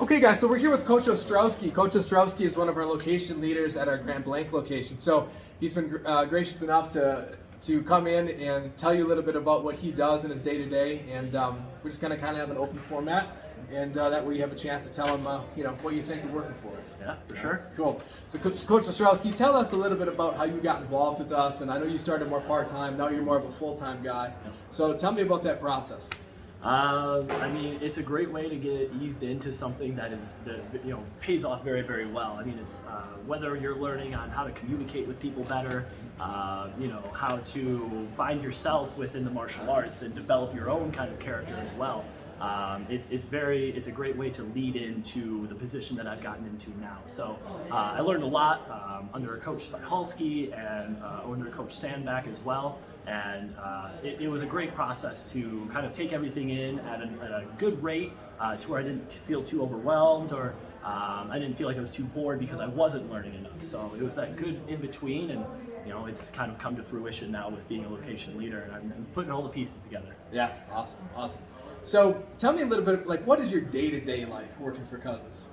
Okay, guys, so we're here with Coach Ostrowski. Coach Ostrowski is one of our location leaders at our Grand Blanc location. So he's been gracious enough to come in and tell you a little bit about what he does in his day-to-day, and we're just going to kind of have an open format, and that way you have a chance to tell him, what you think of working for us. Yeah, for sure. Cool. So Coach Ostrowski, tell us a little bit about how you got involved with us, and I know you started more part-time, now you're more of a full-time guy. So tell me about that process. It's a great way to get eased into something that pays off very, very well. It's whether you're learning on how to communicate with people better, how to find yourself within the martial arts and develop your own kind of character as well. It's a great way to lead into the position that I've gotten into now. So I learned a lot under Coach Ostrowski and under Coach Sandback as well. And it was a great process to kind of take everything in at a good rate to where I didn't feel too overwhelmed, or I didn't feel like I was too bored because I wasn't learning enough. So it was that good in between, and it's kind of come to fruition now with being a location leader, and I'm putting all the pieces together. Yeah, awesome. So tell me a little bit, what is your day-to-day like working for Cosens?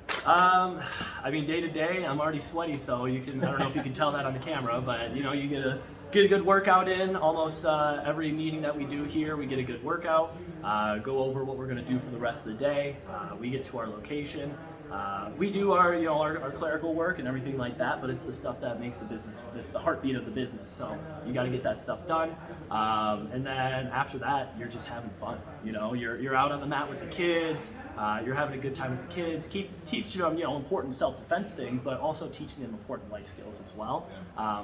Day to day, I'm already sweaty, so I don't know if you can tell that on the camera, but you get a good workout in. Almost every meeting that we do here, we get a good workout, go over what we're going to do for the rest of the day. We get to our location. We do our clerical work and everything like that, but it's the stuff that makes the business, it's the heartbeat of the business. So you got to get that stuff done. And then after that, you're just having fun. You're out on the mat with the kids. You're having a good time with the kids. Keep teaching them, important self-defense things, but also teaching them important life skills as well,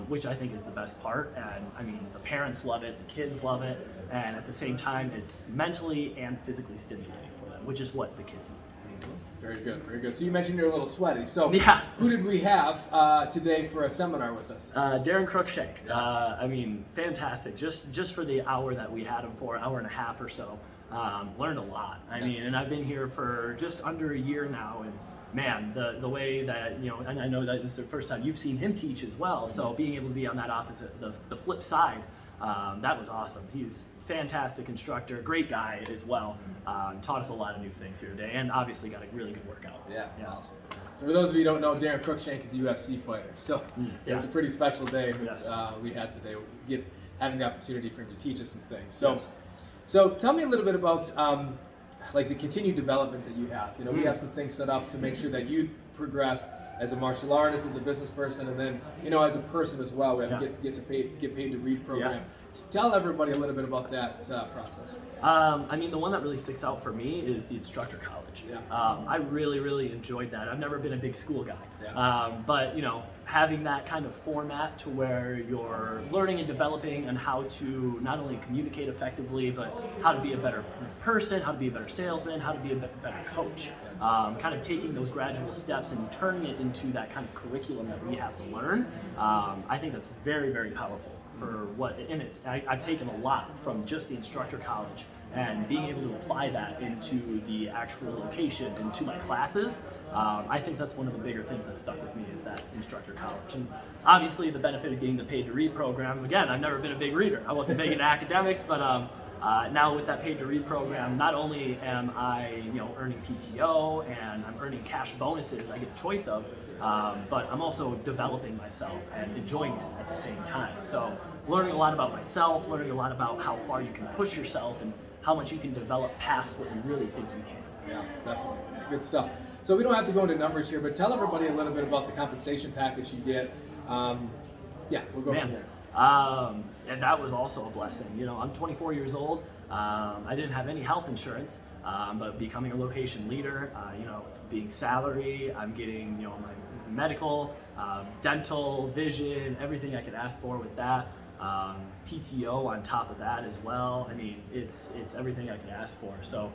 which I think is the best part. And the parents love it, the kids love it, and at the same time, it's mentally and physically stimulating for them, which is what the kids need. Very good. So you mentioned you're a little sweaty. So yeah. Who did we have today for a seminar with us? Darren Cruikshank. Fantastic. Just for the hour that we had him for, hour and a half or so, learned a lot. And I've been here for just under a year now, and man, the way that, and I know that this is the first time you've seen him teach as well, so being able to be on that opposite, the flip side, that was awesome. He's fantastic instructor, great guy as well. Taught us a lot of new things here today, and obviously got a really good workout. Yeah. Awesome. So for those of you who don't know, Darren Cruikshank is a UFC fighter. So it was a pretty special day we had today, having the opportunity for him to teach us some things. So tell me a little bit about the continued development that you have. We have some things set up to make sure that you progress as a martial artist, as a business person, and then as a person as well. We have to get paid to read program. Yeah. Tell everybody a little bit about that process. The one that really sticks out for me is the instructor college. Yeah. I really enjoyed that. I've never been a big school guy, but having that kind of format to where you're learning and developing on how to not only communicate effectively, but how to be a better person, how to be a better salesman, how to be a better coach. Kind of taking those gradual steps and turning it into that kind of curriculum that we have to learn. I think that's very, very powerful for what in it. I've taken a lot from just the instructor college, and being able to apply that into the actual location, into my classes. I think that's one of the bigger things that stuck with me is that instructor college. And obviously the benefit of getting the paid to read program, again, I've never been a big reader. I wasn't big in academics, but now with that paid to read program, not only am I earning PTO and I'm earning cash bonuses I get a choice of, but I'm also developing myself and enjoying it at the same time. So learning a lot about myself, learning a lot about how far you can push yourself and how much you can develop past what you really think you can. Yeah, definitely. Good stuff. So we don't have to go into numbers here, but tell everybody a little bit about the compensation package you get. We'll go from there. And that was also a blessing. I'm 24 years old. I didn't have any health insurance, but becoming a location leader, being salary, I'm getting, my medical, dental, vision, everything I could ask for with that. PTO on top of that as well. It's everything I could ask for. So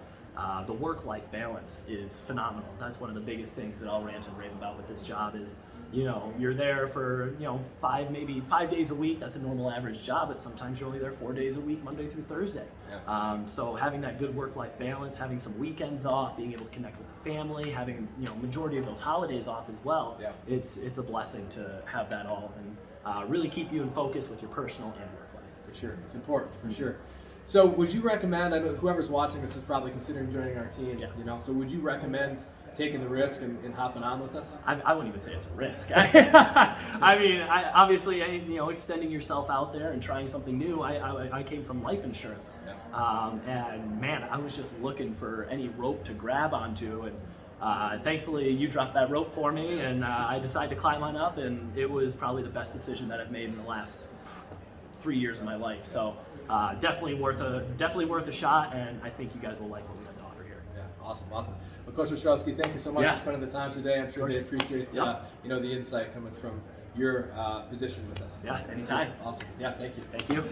the work-life balance is phenomenal. That's one of the biggest things that I'll rant and rave about with this job is, you're there for, 5 days a week. That's a normal average job, but sometimes you're only there 4 days a week, Monday through Thursday. Yeah. So having that good work-life balance, having some weekends off, being able to connect with the family, having, majority of those holidays off as well, it's a blessing to have that all and really keep you in focus with your personal and work life. For sure, it's important, for sure. So would you recommend, I know whoever's watching this is probably considering joining our team, Yeah. you know, so would you recommend taking the risk and hopping on with us? I wouldn't even say it's a risk. I mean, obviously, you know, extending yourself out there and trying something new. I came from life insurance, and man, I was just looking for any rope to grab onto, and thankfully you dropped that rope for me, and I decided to climb on up, and it was probably the best decision that I've made in the last 3 years of my life. So definitely worth a shot, and I think you guys will like what we have to offer here. Yeah, awesome. Well, Coach Ostrowski, thank you so much for spending the time today. I'm sure they appreciate you know, the insight coming from your position with us. Yeah, anytime. Awesome. Yeah, thank you. Thank you.